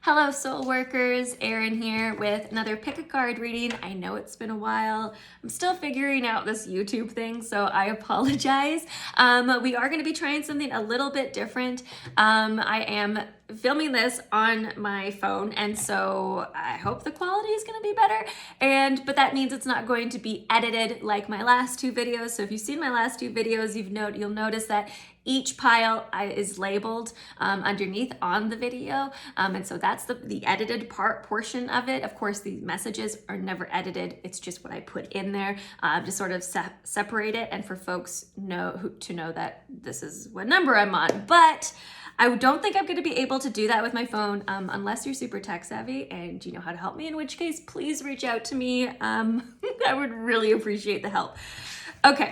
Hello soul workers, Erin here with another pick a card reading. I know it's been a while. I'm still figuring out this YouTube thing, so I apologize. We are going to be trying something a little bit different. I am filming this on my phone, and so I hope the quality is going to be better. But that means it's not going to be edited like my last two videos. So if you've seen my last two videos, you'll notice that each pile is labeled underneath on the video, and so that's the edited portion of it. Of course, the messages are never edited. It's just what I put in there to sort of separate it, and for folks to know that this is what number I'm on. But I don't think I'm going to be able to do that with my phone unless you're super tech savvy and you know how to help me, in which case, please reach out to me. I would really appreciate the help. Okay.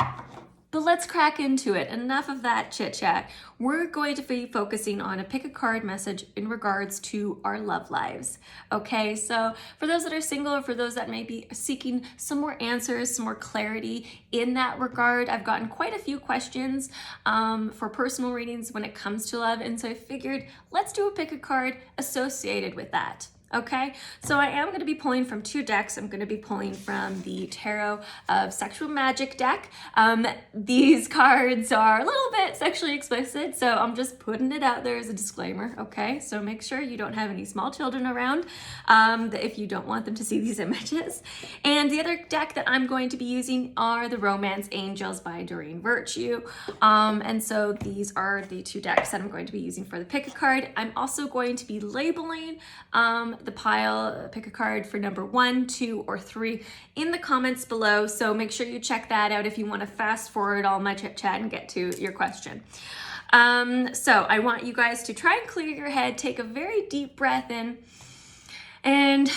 But let's crack into it. Enough of that chit chat. We're going to be focusing on a pick a card message in regards to our love lives. Okay, so for those that are single or for those that may be seeking some more answers, some more clarity in that regard, I've gotten quite a few questions for personal readings when it comes to love. And so I figured let's do a pick a card associated with that. Okay, so I am going to be pulling from two decks. I'm going to be pulling from the Tarot of Sexual Magic deck. These cards are a little bit sexually explicit, so I'm just putting it out there as a disclaimer, okay? So make sure you don't have any small children around if you don't want them to see these images. And the other deck that I'm going to be using are the Romance Angels by Doreen Virtue. And so these are the two decks that I'm going to be using for the pick a card. I'm also going to be labeling the pile, pick a card for number 1, 2, or 3 in the comments below. So make sure you check that out if you want to fast forward all my chit chat and get to your question. So I want you guys to try and clear your head, take a very deep breath in, and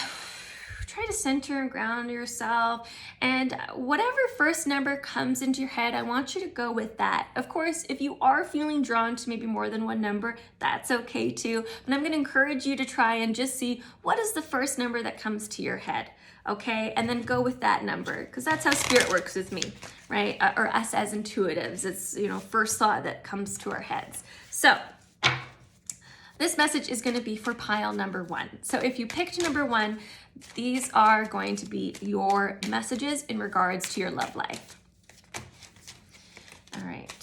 try to center and ground yourself, and whatever first number comes into your head, I want you to go with that. Of course, if you are feeling drawn to maybe more than one number, that's okay too, but I'm going to encourage you to try and just see what is the first number that comes to your head, okay? And then go with that number, because that's how spirit works with me, right? Or us as intuitives. It's, first thought that comes to our heads. So this message is going to be for pile number 1. So if you picked number 1, these are going to be your messages in regards to your love life. All right.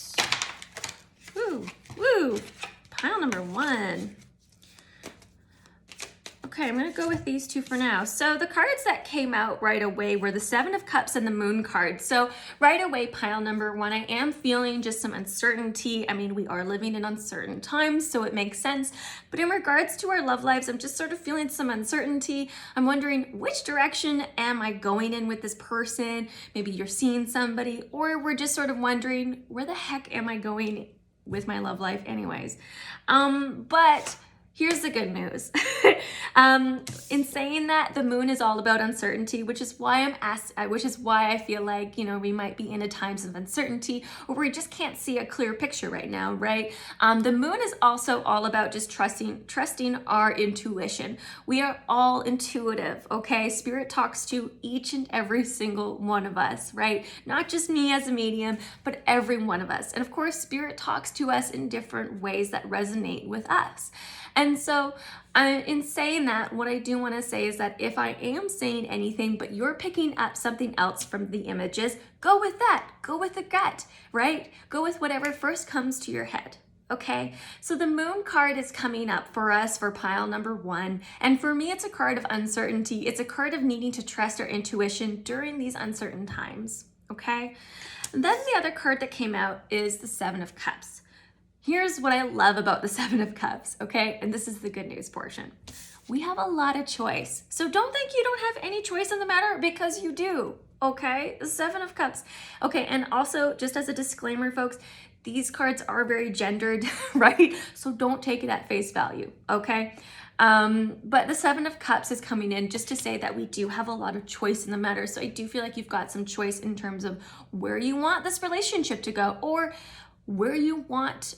Woo, woo. Pile number 1. Okay, I'm going to go with these two for now. So the cards that came out right away were the Seven of Cups and the Moon card. So right away, pile number 1, I am feeling just some uncertainty. I mean, we are living in uncertain times, so it makes sense. But in regards to our love lives, I'm just sort of feeling some uncertainty. I'm wondering, which direction am I going in with this person? Maybe you're seeing somebody, or we're just sort of wondering, where the heck am I going with my love life anyways? But here's the good news. In saying that, the moon is all about uncertainty, which is why I feel like, we might be in a times of uncertainty or we just can't see a clear picture right now, right? The moon is also all about just trusting our intuition. We are all intuitive, okay? Spirit talks to each and every single one of us, right? Not just me as a medium, but every one of us. And of course, Spirit talks to us in different ways that resonate with us. And so in saying that, what I do want to say is that if I am saying anything, but you're picking up something else from the images, go with that. Go with the gut, right? Go with whatever first comes to your head. Okay, so the Moon card is coming up for us for pile number 1. And for me, it's a card of uncertainty. It's a card of needing to trust our intuition during these uncertain times. Okay, and then the other card that came out is the Seven of Cups. Here's what I love about the Seven of Cups, okay? And this is the good news portion. We have a lot of choice. So don't think you don't have any choice in the matter, because you do, okay? The Seven of Cups. Okay, and also, just as a disclaimer, folks, these cards are very gendered, right? So don't take it at face value, okay? But the Seven of Cups is coming in just to say that we do have a lot of choice in the matter. So I do feel like you've got some choice in terms of where you want this relationship to go, or where you want,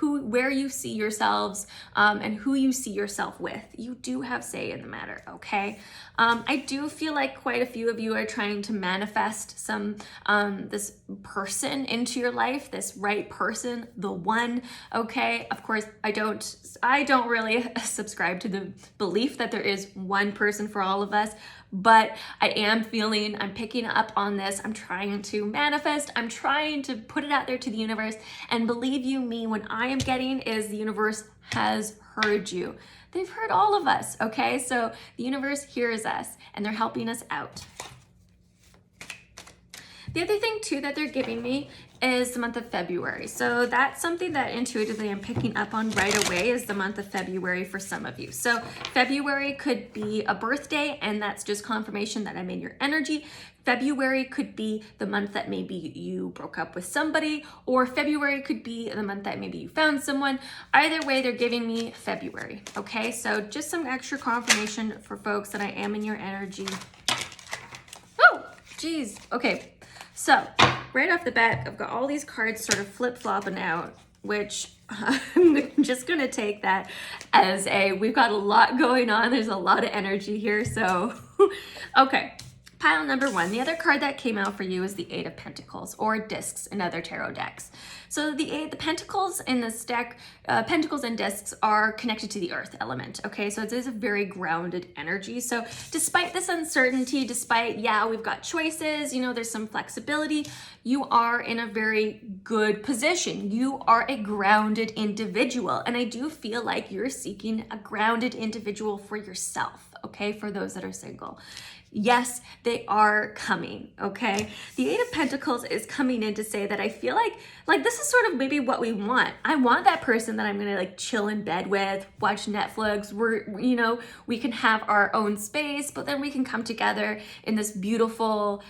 where you see yourselves, and who you see yourself with. You do have say in the matter, okay? I do feel like quite a few of you are trying to manifest this person into your life, this right person, the one, okay? Of course, I don't really subscribe to the belief that there is one person for all of us, but I'm picking up on this. I'm trying to manifest. I'm trying to put it out there to the universe. And believe you me, what I am getting is the universe has heard you. They've heard all of us, okay? So the universe hears us and they're helping us out. The other thing too that they're giving me is the month of February. So that's something that intuitively I'm picking up on right away, is the month of February for some of you. So February could be a birthday, and that's just confirmation that I'm in your energy. February could be the month that maybe you broke up with somebody, or February could be the month that maybe you found someone. Either way, they're giving me February, okay? So just some extra confirmation for folks that I am in your energy. Oh, geez, okay. So right off the bat, I've got all these cards sort of flip-flopping out, which I'm just going to take that as we've got a lot going on. There's a lot of energy here. So, okay. Pile number one. The other card that came out for you is the Eight of Pentacles, or discs in other tarot decks. So the Pentacles in this deck, Pentacles and discs are connected to the earth element, okay? So it is a very grounded energy. So despite this uncertainty, despite, we've got choices, there's some flexibility, you are in a very good position. You are a grounded individual. And I do feel like you're seeking a grounded individual for yourself, okay? For those that are single. Yes, they are coming, okay? The Eight of Pentacles is coming in to say that I feel like this is sort of maybe what we want. I want that person that I'm gonna like chill in bed with, watch Netflix, we can have our own space, but then we can come together in this beautiful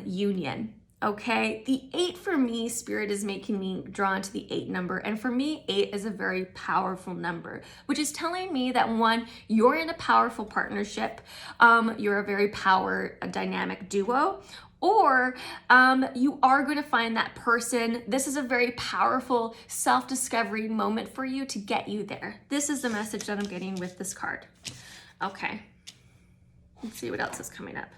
union. Okay, the 8 for me, Spirit is making me drawn to the 8 number. And for me, 8 is a very powerful number, which is telling me that one, you're in a powerful partnership. You're a very dynamic duo, or you are going to find that person. This is a very powerful self-discovery moment for you to get you there. This is the message that I'm getting with this card. Okay, let's see what else is coming up.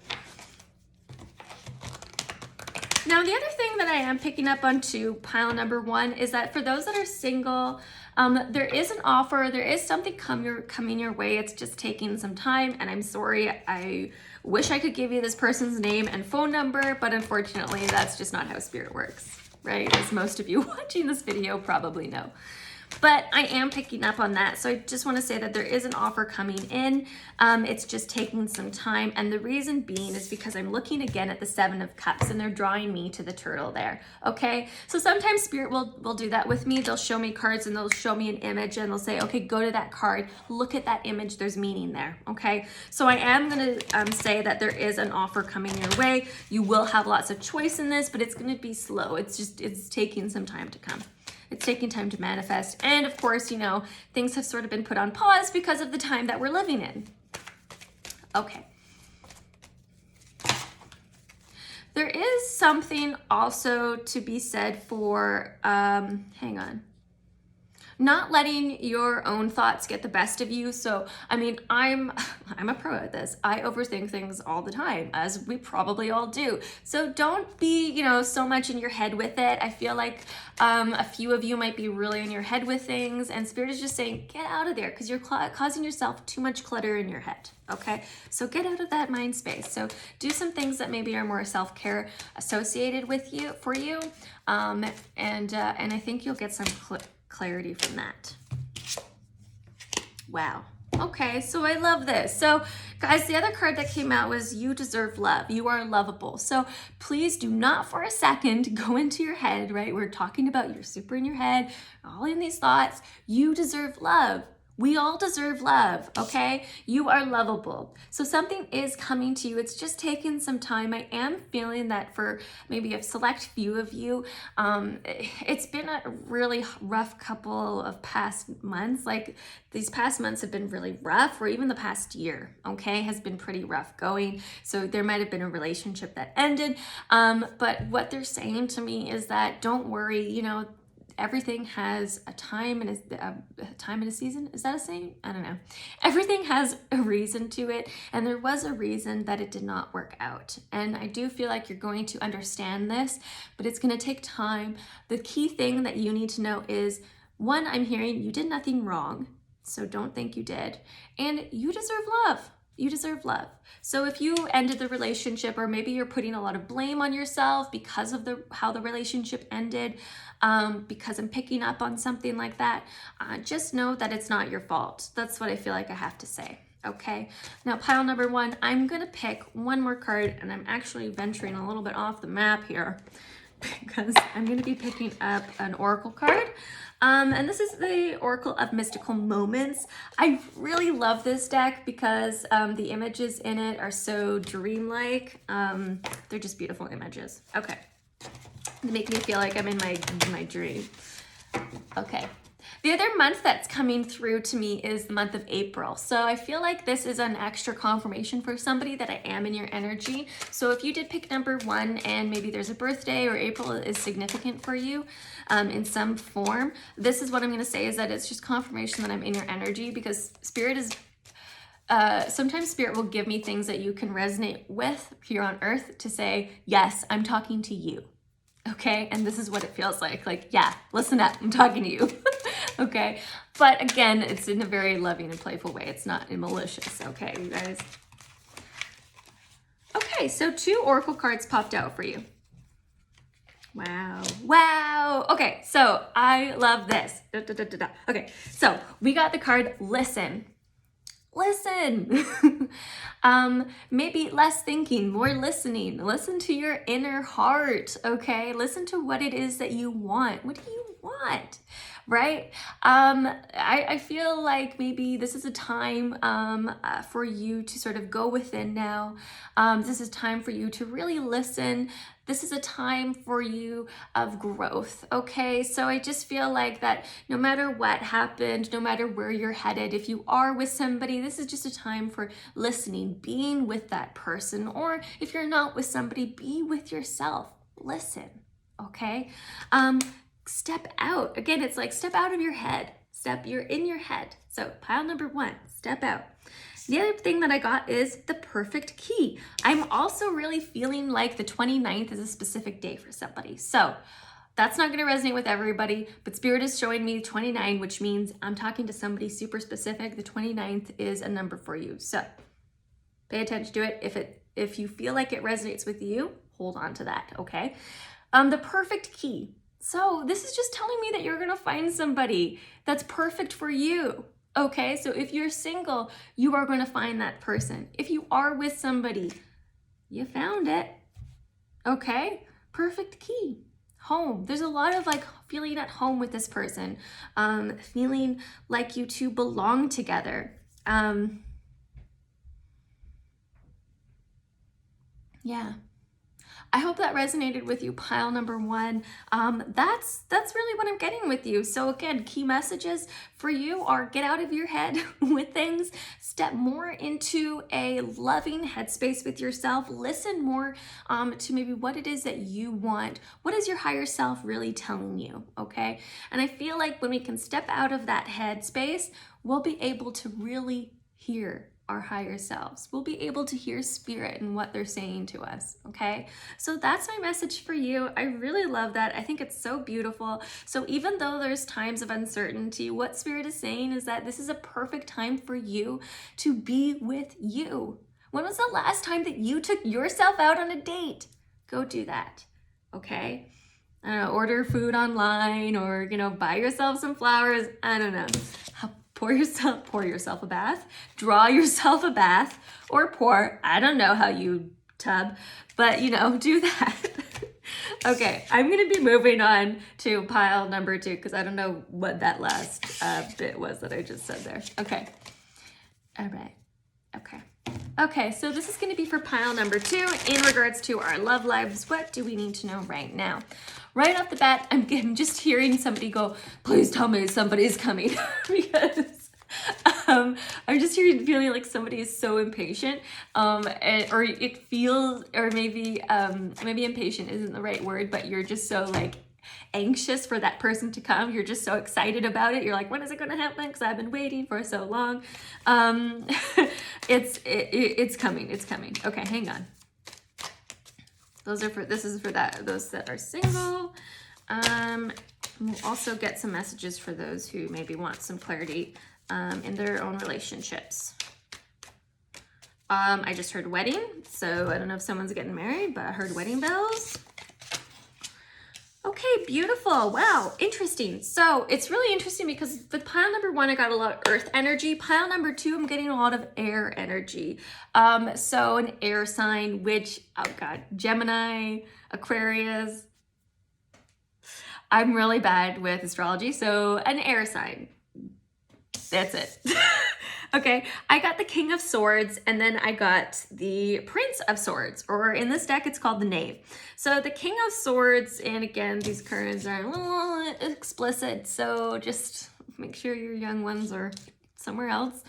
Now, the other thing that I am picking up on too, pile number one, is that for those that are single, there is an offer, there is something coming your way. It's just taking some time, and I'm sorry. I wish I could give you this person's name and phone number, but unfortunately, that's just not how Spirit works, right? As most of you watching this video probably know. But I am picking up on that. So I just want to say that there is an offer coming in. It's just taking some time. And the reason being is because I'm looking again at the 7 of Cups, and they're drawing me to the turtle there. Okay. So sometimes Spirit will do that with me. They'll show me cards and they'll show me an image and they'll say, okay, go to that card. Look at that image. There's meaning there. Okay. So I am going to say that there is an offer coming your way. You will have lots of choice in this, but it's going to be slow. It's taking some time to come. It's taking time to manifest. And of course, things have sort of been put on pause because of the time that we're living in. Okay. There is something also to be said for, hang on, not letting your own thoughts get the best of you. So, I mean, I'm a pro at this. I overthink things all the time, as we probably all do. So don't be, so much in your head with it. I feel like a few of you might be really in your head with things, and Spirit is just saying, get out of there, because you're causing yourself too much clutter in your head. Okay, so get out of that mind space. So do some things that maybe are more self-care associated with you, for you, and I think you'll get some clarity from that. Wow. Okay, so I love this. So guys, the other card that came out was you deserve love. You are lovable. So please do not for a second go into your head, right? We're talking about you're super in your head, all in these thoughts. You deserve love. We all deserve love, okay? You are lovable. So something is coming to you. It's just taken some time. I am feeling that for maybe a select few of you, it's been a really rough couple of past months. Like these past months have been really rough, or even the past year, okay, has been pretty rough going. So there might have been a relationship that ended. But what they're saying to me is that don't worry, you know, everything has a time and a time and a season. Is that a saying? I don't know. Everything has a reason to it, and there was a reason that it did not work out. And I do feel like you're going to understand this, but it's going to take time. The key thing that you need to know is, one, I'm hearing you did nothing wrong, so don't think you did, and you deserve love. You deserve love. So if you ended the relationship, or maybe you're putting a lot of blame on yourself because of how the relationship ended, because I'm picking up on something like that, just know that it's not your fault. That's what I feel like I have to say. Okay, now pile number one, I'm gonna pick one more card, and I'm actually venturing a little bit off the map here because I'm gonna be picking up an oracle card. And this is the Oracle of Mystical Moments. I really love this deck because the images in it are so dreamlike. They're just beautiful images. Okay, they make me feel like I'm in my dream. Okay. The other month that's coming through to me is the month of April. So I feel like this is an extra confirmation for somebody that I am in your energy. So if you did pick number one and maybe there's a birthday or April is significant for you in some form, this is what I'm going to say, is that it's just confirmation that I'm in your energy, because Spirit is sometimes Spirit will give me things that you can resonate with here on earth to say, yes, I'm talking to you. Okay, and this is what it feels like, yeah, listen up, I'm talking to you. Okay, but again, it's in a very loving and playful way. It's not malicious, okay, you guys? Okay, so 2 oracle cards popped out for you. Wow. Okay, so I love this. Okay, so we got the card Listen. Maybe less thinking, more listening. Listen to your inner heart, okay? Listen to what it is that you want. What do you want? Right? I feel like maybe this is a time for you to sort of go within now. This is time for you to really listen. This is a time for you of growth, okay? So I just feel like that no matter what happened, no matter where you're headed, if you are with somebody, this is just a time for listening, being with that person. Or if you're not with somebody, be with yourself. Listen, okay? Step out. Again, it's like step out of your head. You're in your head. So pile number one, step out. The other thing that I got is the perfect key. I'm also really feeling like the 29th is a specific day for somebody. So that's not going to resonate with everybody, but Spirit is showing me 29, which means I'm talking to somebody super specific. The 29th is a number for you. So pay attention to it. If you feel like it resonates with you, hold on to that, okay? The perfect key. So this is just telling me that you're going to find somebody that's perfect for you. Okay, so if you're single, you are going to find that person. If you are with somebody, you found it. Okay, perfect key. Home. There's a lot of like feeling at home with this person, feeling like you two belong together. Yeah. I hope that resonated with you, pile number one. That's really what I'm getting with you. So again, key messages for you are get out of your head with things, step more into a loving headspace with yourself, listen more to maybe what it is that you want. What is your higher self really telling you, okay? And I feel like when we can step out of that headspace, we'll be able to really hear our higher selves. We'll be able to hear Spirit and what they're saying to us, okay? So that's my message for you. I really love that. I think it's so beautiful. So even though there's times of uncertainty, what Spirit is saying is that this is a perfect time for you to be with you. When was the last time that you took yourself out on a date? Go do that, okay? I don't know, order food online, or, buy yourself some flowers. I don't know. Pour yourself a bath, draw yourself a bath, or I don't know how you tub, but do that. Okay, I'm gonna be moving on to pile number 2 because I don't know what that last bit was that I just said there. Okay, all right, okay. Okay, so this is gonna be for pile number 2 in regards to our love lives. What do we need to know right now? Right off the bat, I'm just hearing somebody go, please tell me somebody's coming because I'm just feeling like somebody is so impatient, or it feels, or maybe impatient isn't the right word, but you're just so like anxious for that person to come. You're just so excited about it. You're like, when is it going to happen? Because I've been waiting for so long. It's coming. It's coming. Okay, hang on. This is for those that are single. We'll also get some messages for those who maybe want some clarity in their own relationships. I just heard wedding, so I don't know if someone's getting married, but I heard wedding bells. Okay, beautiful. Wow, interesting. So it's really interesting because with pile number 1, I got a lot of earth energy. Pile number 2, I'm getting a lot of air energy. So an air sign, which, oh God, Gemini, Aquarius. I'm really bad with astrology, so an air sign. That's it. Okay, I got the King of Swords, and then I got the Prince of Swords, or in this deck, it's called the Knave. So the King of Swords, and again, these cards are a little explicit, so just make sure your young ones are somewhere else.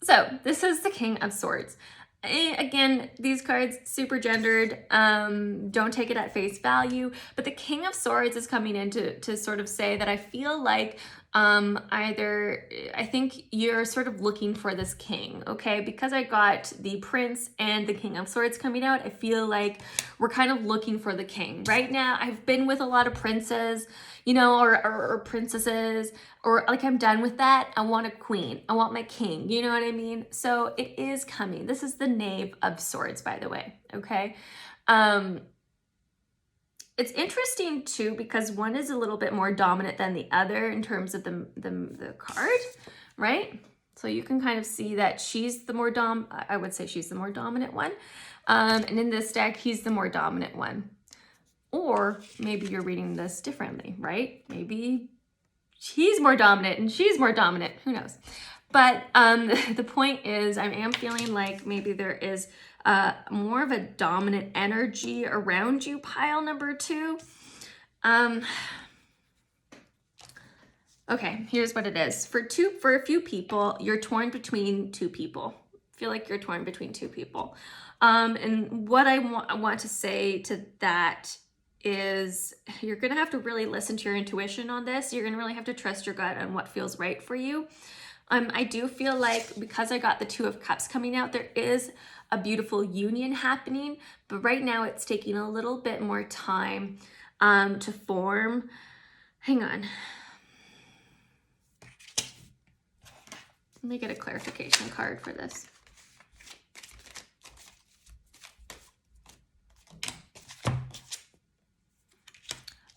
So this is the King of Swords. Again, these cards, super gendered, don't take it at face value, but the King of Swords is coming in to sort of say that I feel like I think you're sort of looking for this king, okay? Because I got the Prince and the King of Swords coming out, I feel like we're kind of looking for the king. Right now, I've been with a lot of princes, you know, or princesses, or like I'm done with that. I want a queen. I want my king. You know what I mean? So it is coming. This is the Knave of Swords, by the way, okay? It's interesting too because one is a little bit more dominant than the other in terms of the card, right? So you can kind of see that she's the more I would say she's the more dominant one. And in this deck, he's the more dominant one. Or maybe you're reading this differently, right? Maybe he's more dominant and she's more dominant, who knows? But the point is I am feeling like maybe there is more of a dominant energy around you, pile number 2. Okay, here's what it is. For a few people, you're torn between 2 people. I feel like you're torn between 2 people. And what I want to say to that is you're going to have to really listen to your intuition on this. You're going to really have to trust your gut on what feels right for you. I do feel like because I got the 2 of Cups coming out, there is a beautiful union happening, but right now it's taking a little bit more time to form. Hang on. Let me get a clarification card for this.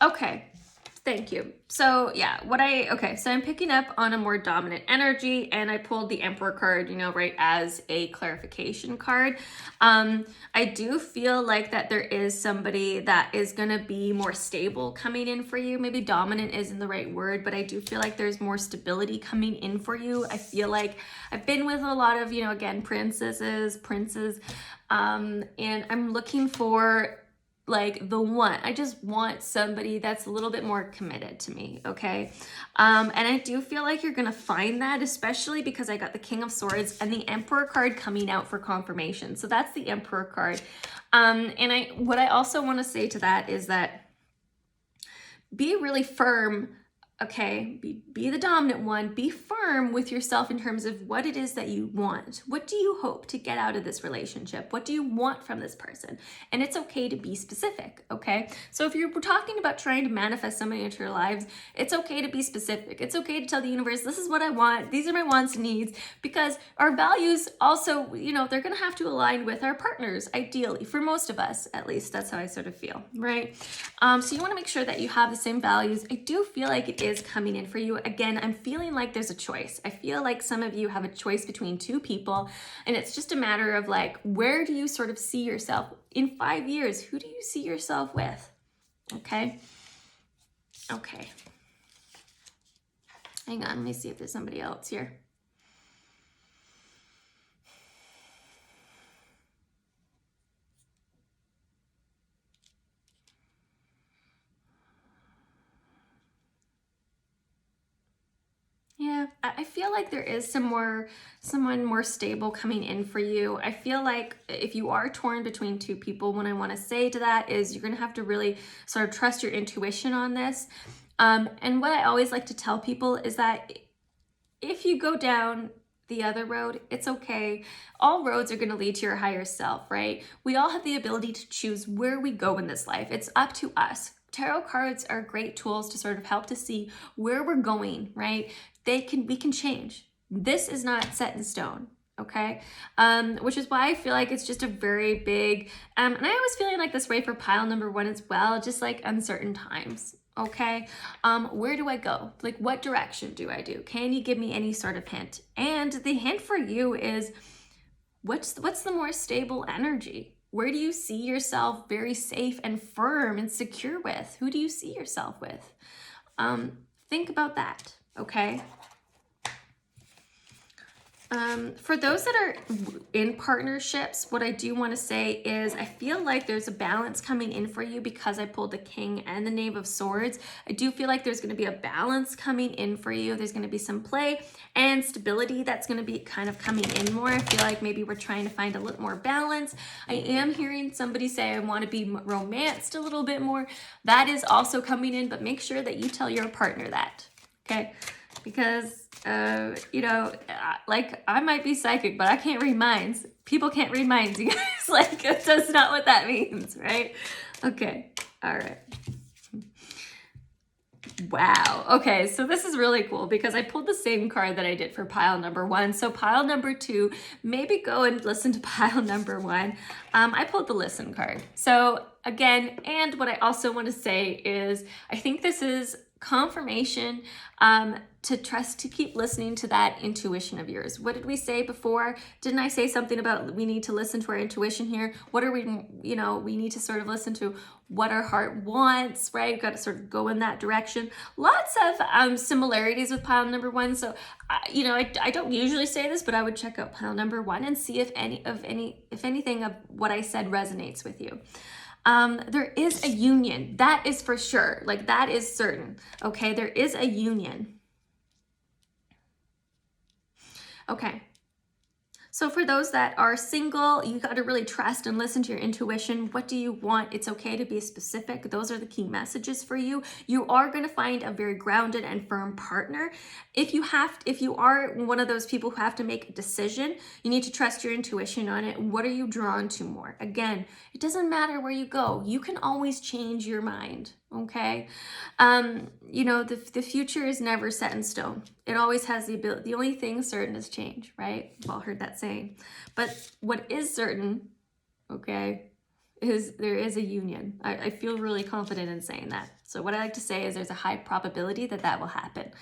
Okay, thank you. So yeah, so I'm picking up on a more dominant energy, and I pulled the Emperor card, you know, right, as a clarification card. I do feel like that there is somebody that is going to be more stable coming in for you. Maybe dominant isn't the right word, but I do feel like there's more stability coming in for you. I feel like I've been with a lot of, you know, again, princes, and I'm looking for like the one. I just want somebody that's a little bit more committed to me, okay? And I do feel like you're gonna find that, especially because I got the King of Swords and the Emperor card coming out for confirmation. So that's the Emperor card. And what I also want to say to that is that be really firm, okay? Be the dominant one. Be firm with yourself in terms of what it is that you want. What do you hope to get out of this relationship? What do you want from this person? And it's okay to be specific, okay? So if you're talking about trying to manifest somebody into your lives, it's okay to be specific. It's okay to tell the universe, this is what I want. These are my wants and needs, because our values also, you know, they're going to have to align with our partners, ideally, for most of us, at least. That's how I sort of feel, right? So you want to make sure that you have the same values. I do feel like it is is coming in for you. Again, I'm feeling like there's a choice. I feel like some of you have a choice between two people, and it's just a matter of like, where do you sort of see yourself in 5 years? Who do you see yourself with? Okay. Okay. Hang on, let me see if there's somebody else here. Yeah, I feel like there is someone more stable coming in for you. I feel like if you are torn between two people, what I want to say to that is you're going to have to really sort of trust your intuition on this. And what I always like to tell people is that if you go down the other road, it's okay. All roads are going to lead to your higher self, right? We all have the ability to choose where we go in this life. It's up to us. Tarot cards are great tools to sort of help to see where we're going, right? We can change. This is not set in stone, okay? Which is why I feel like it's just a very big, and I was feeling like this way for pile number 1 as well, just like uncertain times, okay? Where do I go? Like, what direction do I do? Can you give me any sort of hint? And the hint for you is, what's the more stable energy? Where do you see yourself very safe and firm and secure with? Who do you see yourself with? Think about that, okay? For those that are in partnerships, what I do want to say is I feel like there's a balance coming in for you because I pulled the King and the Knave of Swords. I do feel like there's going to be a balance coming in for you. There's going to be some play and stability that's going to be kind of coming in more. I feel like maybe we're trying to find a little more balance. I am hearing somebody say I want to be romanced a little bit more. That is also coming in, but make sure that you tell your partner that, okay? Because like I might be psychic, but I can't read minds. People can't read minds, you guys. Like, that's not what that means, right? Okay, all right. Wow. Okay, so this is really cool because I pulled the same card that I did for pile number 1. So pile number 2, maybe go and listen to pile number 1. I pulled the listen card. So again, and what I also want to say is I think this is confirmation to keep listening to that intuition of yours. What did we say before? Didn't I say something about we need to listen to our intuition here? What are we, we need to sort of listen to what our heart wants, right? Got to sort of go in that direction. Lots of similarities with pile number 1. So, I don't usually say this, but I would check out pile number 1 and see if anything of what I said resonates with you. There is a union. That is for sure. Like, that is certain. Okay, there is a union. Okay. So for those that are single, you got to really trust and listen to your intuition. What do you want? It's okay to be specific. Those are the key messages for you. You are going to find a very grounded and firm partner. If you are one of those people who have to make a decision, you need to trust your intuition on it. What are you drawn to more? Again, it doesn't matter where you go. You can always change your mind. Okay. The future is never set in stone. It always has the ability. The only thing certain is change, right? We've all heard that saying. But what is certain, okay, is there is a union. I feel really confident in saying that. So what I like to say is there's a high probability that will happen.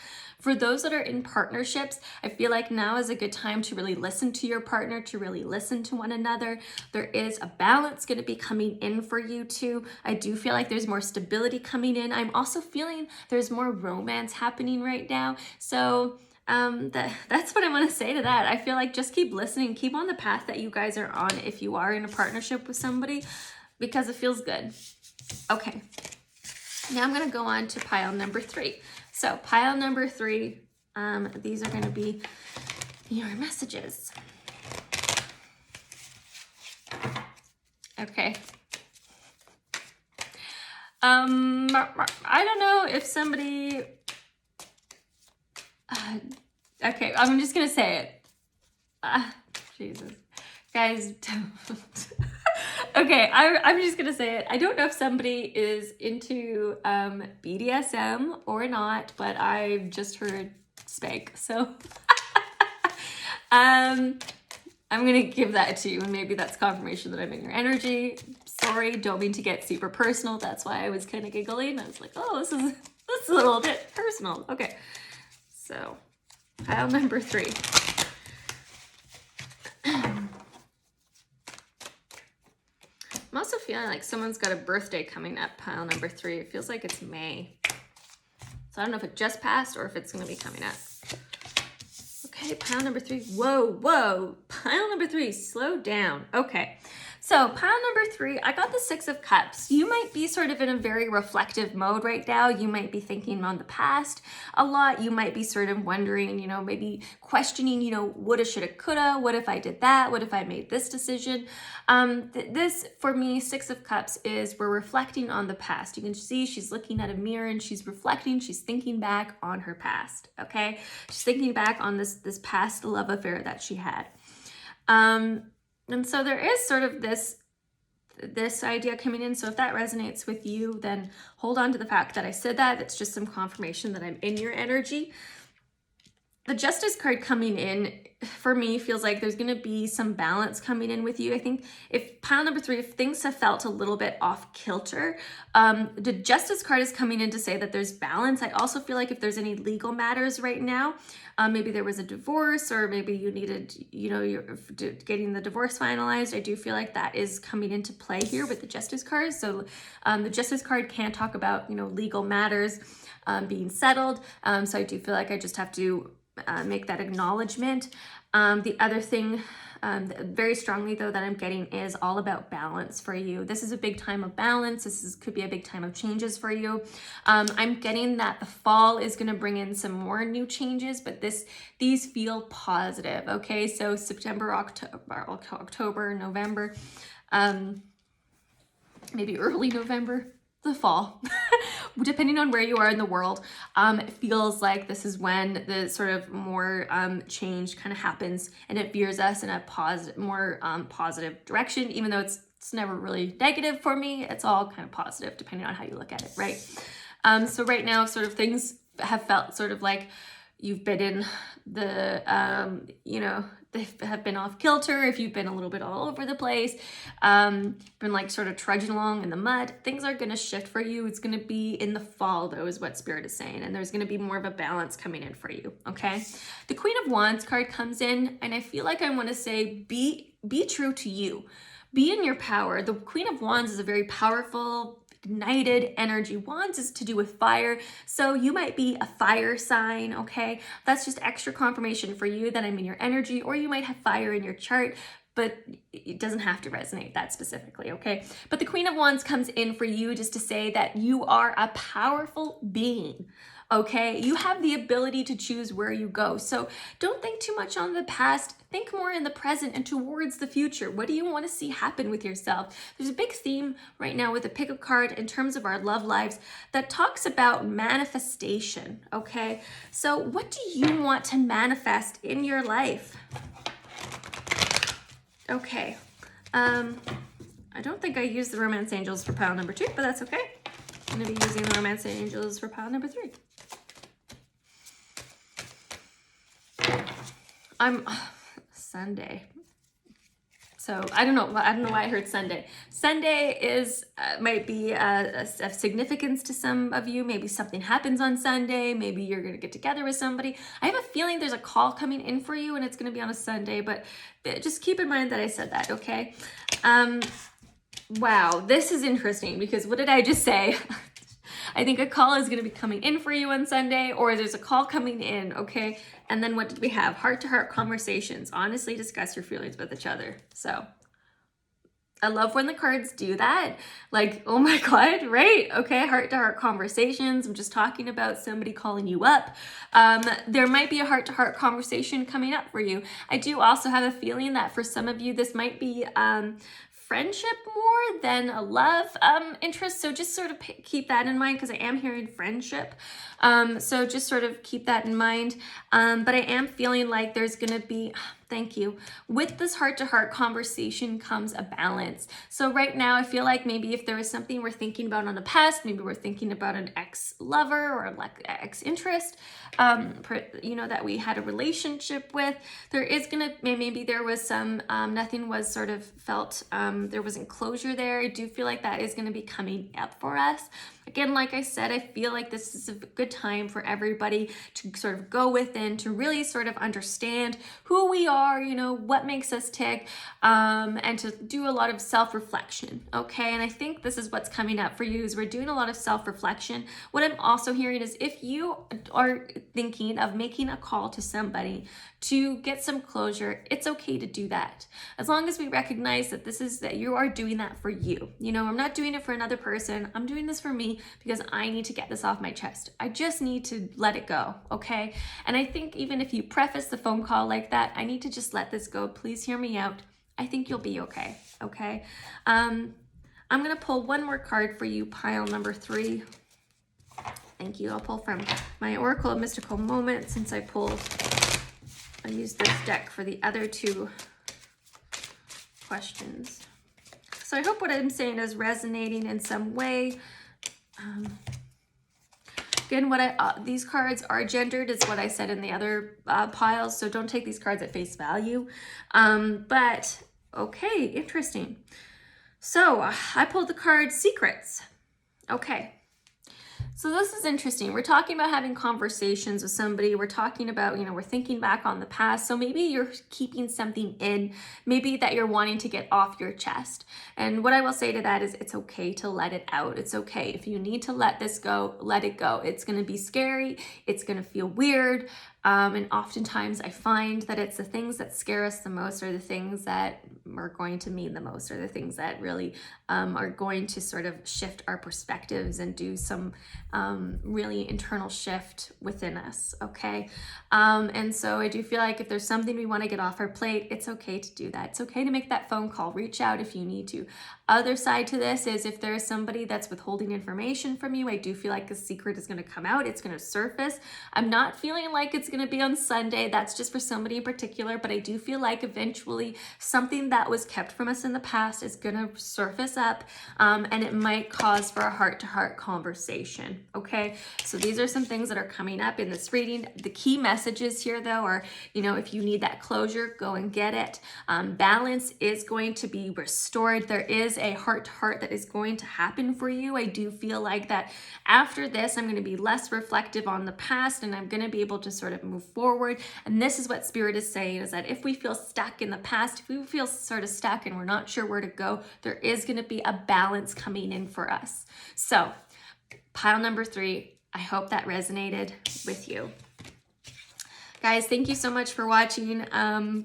For those that are in partnerships, I feel like now is a good time to really listen to your partner, to really listen to one another. There is a balance going to be coming in for you too. I do feel like there's more stability coming in. I'm also feeling there's more romance happening right now. So that's what I want to say to that. I feel like just keep listening, keep on the path that you guys are on if you are in a partnership with somebody, because it feels good. Okay. Now I'm going to go on to pile number 3. So pile number 3, these are going to be your messages. Okay. I don't know if somebody, okay, I'm just going to say it. Jesus. Guys, okay, I'm just gonna say it. I don't know if somebody is into BDSM or not, but I've just heard spank, so I'm gonna give that to you, and maybe that's confirmation that I'm in your energy. Sorry, don't mean to get super personal. That's why I was kind of giggling. I was like, oh, this It's a little bit personal. Okay, so pile number 3. I'm also feeling like someone's got a birthday coming up, pile number 3. It feels like it's May. So I don't know if it just passed or if it's going to be coming up. Okay, pile number 3. Whoa, whoa. Pile number 3, slow down. Okay. So pile number 3, I got the 6 of Cups. You might be sort of in a very reflective mode right now. You might be thinking on the past a lot. You might be sort of wondering, maybe questioning, woulda, shoulda, coulda. What if I did that? What if I made this decision? This, for me, 6 of Cups is we're reflecting on the past. You can see she's looking at a mirror and she's reflecting. She's thinking back on her past, okay? She's thinking back on this past love affair that she had. And so there is sort of this idea coming in. So if that resonates with you, then hold on to the fact that I said that. It's just some confirmation that I'm in your energy. The Justice card coming in, for me, feels like there's going to be some balance coming in with you. I think if pile number 3, if things have felt a little bit off kilter, the Justice card is coming in to say that there's balance. I also feel like if there's any legal matters right now, maybe there was a divorce or maybe you needed, you're getting the divorce finalized. I do feel like that is coming into play here with the Justice card. So the Justice card can talk about, legal matters being settled. So I do feel like I just have to make that acknowledgement. The other thing very strongly though that I'm getting is all about balance for you. This is a big time of balance. Could be a big time of changes for you. I'm getting that the fall is going to bring in some more new changes, but these feel positive. Okay, so September, October, November, maybe early November, the fall, depending on where you are in the world, it feels like this is when the sort of more change kind of happens and it veers us in a more positive direction, even though it's never really negative for me. It's all kind of positive depending on how you look at it, right? So right now, sort of things have felt sort of like you've been in the, they have been off kilter, if you've been a little bit all over the place, been like sort of trudging along in the mud, things are going to shift for you. It's going to be in the fall though, is what Spirit is saying. And there's going to be more of a balance coming in for you. Okay. The Queen of Wands card comes in and I feel like I want to say, be true to you, be in your power. The Queen of Wands is a very powerful, ignited energy. Wands is to do with fire, so you might be a fire sign. Okay, that's just extra confirmation for you that I'm in your energy, or you might have fire in your chart, but it doesn't have to resonate that specifically. Okay, but the Queen of Wands comes in for you just to say that you are a powerful being. Okay, you have the ability to choose where you go. So don't think too much on the past. Think more in the present and towards the future. What do you want to see happen with yourself? There's a big theme right now with the pickup card in terms of our love lives that talks about manifestation. Okay, so what do you want to manifest in your life? Okay, I don't think I used the Romance Angels for pile number 2, but that's okay. I'm going to be using the Romance Angels for pile number 3. Sunday. So I don't know why I heard Sunday. Sunday is might be of significance to some of you. Maybe something happens on Sunday. Maybe you're going to get together with somebody. I have a feeling there's a call coming in for you and it's going to be on a Sunday, but just keep in mind that I said that, okay? Wow, this is interesting because what did I just say? I think a call is going to be coming in for you on Sunday, or there's a call coming in, okay? And then what did we have? Heart-to-heart conversations. Honestly discuss your feelings with each other. So I love when the cards do that. Like, oh my God, right? Okay, heart-to-heart conversations. I'm just talking about somebody calling you up. There might be a heart-to-heart conversation coming up for you. I do also have a feeling that for some of you, this might be friendship more than a love interest. So just sort of keep that in mind because I am hearing friendship. So just sort of keep that in mind. But I am feeling like there's going to be, thank you, with this heart-to-heart conversation comes a balance. So right now I feel like maybe if there is something we're thinking about on the past, maybe we're thinking about an ex-lover or like ex-interest, that we had a relationship with, there is gonna, maybe there was some, nothing was sort of felt, there wasn't closure there. I do feel like that is gonna be coming up for us. Again, like I said, I feel like this is a good time for everybody to sort of go within, to really sort of understand who we are, you know, what makes us tick, and to do a lot of self-reflection, okay? And I think this is what's coming up for you, is we're doing a lot of self-reflection. What I'm also hearing is if you are thinking of making a call to somebody to get some closure, it's okay to do that. As long as we recognize that that you are doing that for you. You know, I'm not doing it for another person. I'm doing this for me because I need to get this off my chest. I just need to let it go, okay? And I think even if you preface the phone call like that, I need to just let this go. Please hear me out. I think you'll be okay, okay? I'm gonna pull one more card for you, pile number 3. Thank you. I'll pull from my Oracle of Mystical Moments since I used this deck for the other 2 questions. So I hope what I'm saying is resonating in some way. Again, these cards are gendered, is what I said in the other piles, so don't take these cards at face value. But okay, interesting. So I pulled the card Secrets. Okay. So this is interesting. We're talking about having conversations with somebody. We're talking about, you know, we're thinking back on the past. So maybe you're keeping something in, maybe that you're wanting to get off your chest. And what I will say to that is it's okay to let it out. It's okay. If you need to let this go, let it go. It's going to be scary. It's going to feel weird. And oftentimes I find that it's the things that scare us the most are the things that are going to mean the most, or the things that really are going to sort of shift our perspectives and do some really internal shift within us, okay? And so I do feel like if there's something we want to get off our plate, it's okay to do that. It's okay to make that phone call, reach out if you need to. Other side to this is if there is somebody that's withholding information from you, I do feel like a secret is going to come out. It's going to surface. I'm not feeling like it's going to be on Sunday. That's just for somebody in particular, but I do feel like eventually something that was kept from us in the past is going to surface up, and it might cause for a heart-to-heart conversation, okay? So these are some things that are coming up in this reading. The key messages here, though, are, you know, if you need that closure, go and get it. Balance is going to be restored. There is a heart-to-heart that is going to happen for you. I do feel like that after this, I'm going to be less reflective on the past, and I'm going to be able to sort of move forward. And this is what Spirit is saying, is that if we feel stuck in the past, if we feel sort of stuck and we're not sure where to go, there is going to be a balance coming in for us. So pile number 3, I hope that resonated with you. Guys, thank you so much for watching.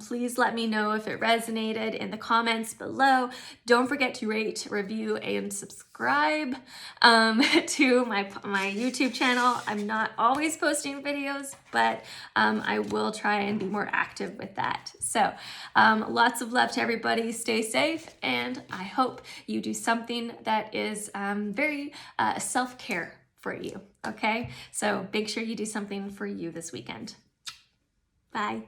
Please let me know if it resonated in the comments below. Don't forget to rate, review, and subscribe to my YouTube channel. I'm not always posting videos, but I will try and be more active with that. So lots of love to everybody. Stay safe, and I hope you do something that is very self-care for you, okay? So make sure you do something for you this weekend. Bye.